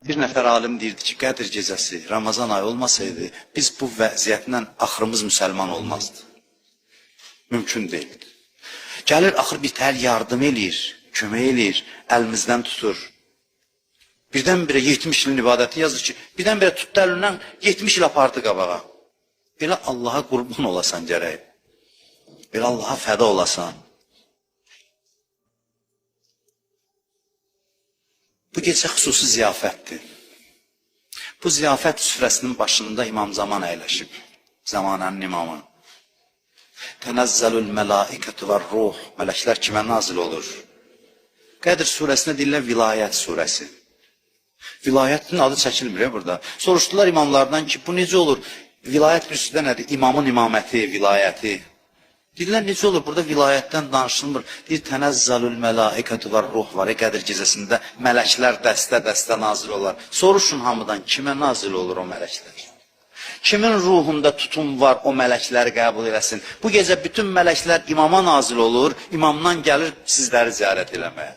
Bir nəfər alim deyirdi ki, Qədr gecəsi, Ramazan ayı olmasaydı, biz bu vəziyyətlə axırımız müsəlman olmazdı. Mümkün deyildi. Gəlir, axır bir təhər yardım eləyir, kömək eləyir, əlimizdən tutur. Birdən-birə 70 ilin ibadəti yazır ki, birdən-birə tutdu əlindən 70 il apardı qabağa. Belə Allaha qurban olasan gərək. Belə Allaha fəda olasan. Bu gecə xüsusi ziyafətdir. Bu ziyafət süfrəsinin başında İmam Zaman əyləşib. Zamanənin imamı. Tənəzzəlül mələikətü və ruh. Mələklər kimə nazil olur? Qədr surəsində deyilən vilayət surəsi. Vilayətin adı çəkilmir burada. Soruşdular imamlardan ki, bu necə olur? Vilayət kürsüdə nədir? İmamın imaməti, vilayəti. Deyirlər, necə olur? Burada vilayətdən danışılmır. Deyir, tənəzzəlül mələikətü və ruh var. Qədr gecəsində mələklər dəstə-dəstə nazil olar. Soruşun hamıdan, kimə nazil olur o mələklər? Kimin ruhunda tutum var, o mələkləri qəbul eləsin? Bu gecə bütün mələklər imama nazil olur, imamdan gəlir sizləri ziyarət eləməyə.